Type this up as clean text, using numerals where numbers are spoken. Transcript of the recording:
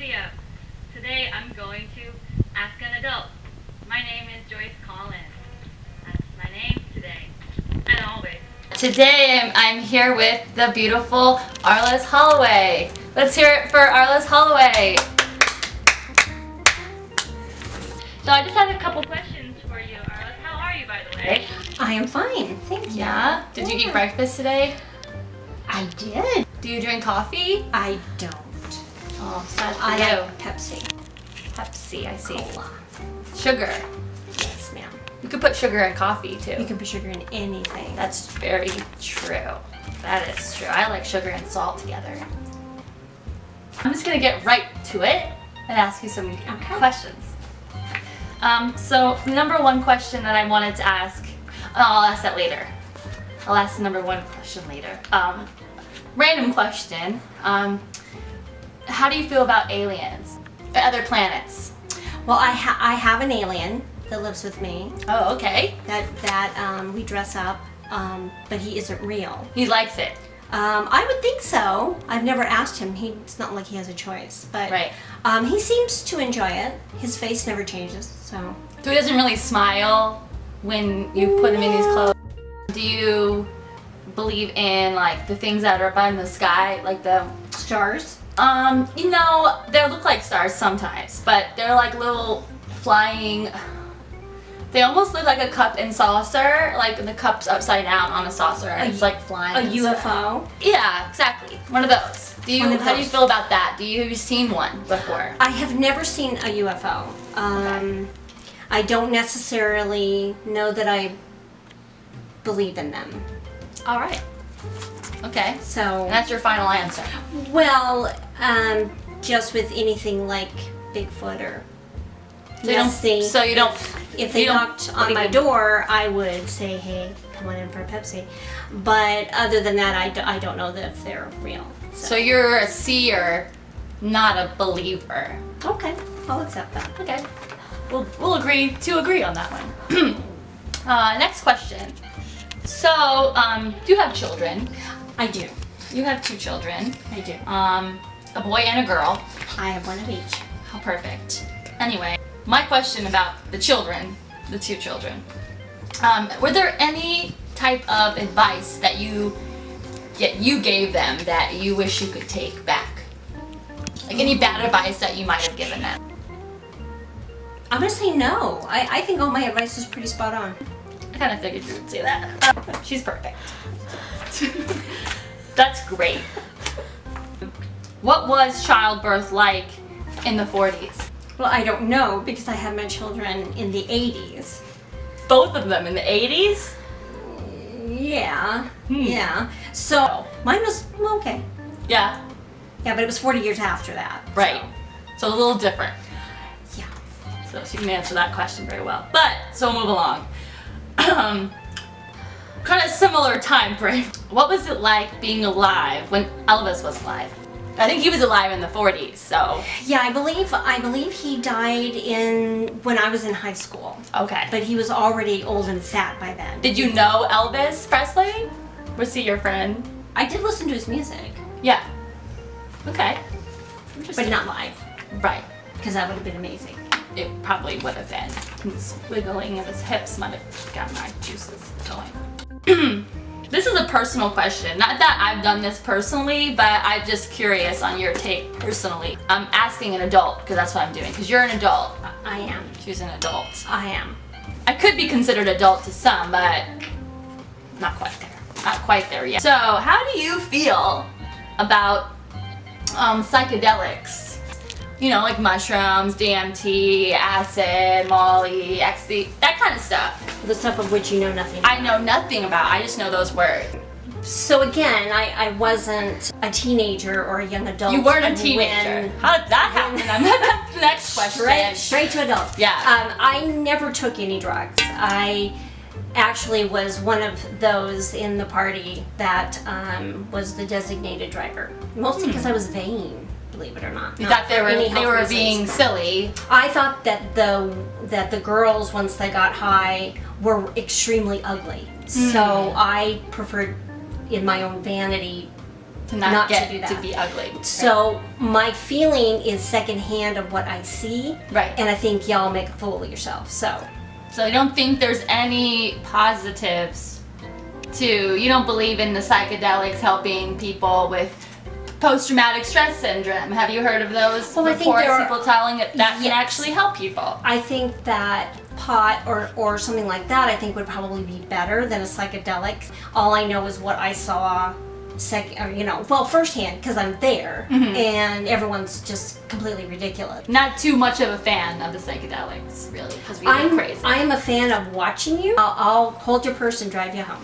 video. Today I'm going to ask an adult. My name is Joyce Collins. That's my name today, and always. Today I'm here with the beautiful Arliss Holloway. Let's hear it for Arliss Holloway. So I just have a couple questions for you, Arliss. How are you, by the way? I am fine, thank you. Yeah? Did you eat breakfast today? I did. Do you drink coffee? I don't. Oh, sad for I you. like Pepsi. Pepsi, I see. Cola. Sugar. Yes, ma'am. You could put sugar in coffee too. You can put sugar in anything. That's very true. That is true. I like sugar and salt together. I'm just gonna get right to it and ask you some questions. So the number one question that I wanted to ask, I'll ask that later. I'll ask the number one question later. Random question. How do you feel about aliens? Other planets? Well, I have an alien that lives with me. Oh, okay. That we dress up, but he isn't real. He likes it. I would think so. I've never asked him. It's not like he has a choice, but Right. He seems to enjoy it. His face never changes, so. So he doesn't really smile when you put him in these clothes. Do you believe in like the things that are up in the sky, like the Stars? you know, they look like stars sometimes, but they're like little flying. They almost look like a cup and saucer, like the cup's upside down on a saucer and it's like flying. A UFO? Yeah, exactly. One of those. How do you feel about that? Have you seen one before? I have never seen a UFO. Okay. I don't necessarily know that I believe in them. All right. Okay. So. And that's your final answer. Well, just with anything like Bigfoot or Nessie. So you don't. If they knocked on my door, I would say, "Hey, come on in for a Pepsi." But other than that, I don't know that if they're real. So you're a seer, not a believer. Okay, I'll accept that. Okay. We'll agree on that one. Next question. So, do you have children? I do. You have two children. I do. A boy and a girl. I have one of each. How perfect. Anyway, my question about the children, the two children. Were there any type of advice that you gave them that you wish you could take back? Like any bad advice that you might have given them? I'm gonna say no. I think all my advice is pretty spot on. I kind of figured you would say that. She's perfect. That's great. What was childbirth like in the 40s? Well, I don't know because I had my children in the 80s. Both of them in the 80s? Yeah. Yeah. So mine was okay. Yeah. Yeah, but it was 40 years after that. Right. So a little different. Yeah. So she can answer that question very well. But, so we'll move along. Kind of similar time frame. What was it like being alive when Elvis was alive? I think he was alive in the 40s, so. Yeah, I believe he died when I was in high school. Okay. But he was already old and fat by then. Did you know Elvis Presley? Was he your friend? I did listen to his music. Yeah. Okay. Interesting. But not live. Right. Because that would have been amazing. It probably would have been. His wiggling of his hips might have got my juices going. This is a personal question. Not that I've done this personally, but I'm just curious on your take personally. I'm asking an adult, because that's what I'm doing, because you're an adult. I am. She's an adult. I am. I could be considered adult to some, but not quite there. Not quite there yet. So, how do you feel about psychedelics? You know, like mushrooms, DMT, acid, Molly, ecstasy, that kind of stuff. The stuff of which you know nothing about. I know nothing about. I just know those words. So again, I wasn't a teenager or a young adult. You weren't a teenager. How did that happen? That's the next question. Straight to adult. Yeah. I never took any drugs. I actually was one of those in the party that was the designated driver. Mostly because I was vain. Believe it or not. You thought they were being silly. I thought that the girls, once they got high, were extremely ugly. So I preferred, in my own vanity, To not not get to do that. to be ugly. So my feeling is secondhand of what I see, Right. and I think y'all make a fool of yourself. So I don't think there's any positives you don't believe in the psychedelics helping people with post-traumatic stress syndrome. Have you heard of those Well, I think reports, there are- people telling that can Yes. actually help people? I think that pot or something like that I think would probably be better than a psychedelic. All I know is what I saw firsthand, because I'm there, and everyone's just completely ridiculous. Not too much of a fan of the psychedelics, really, because we go crazy. I'm a fan of watching you. I'll hold your purse and drive you home.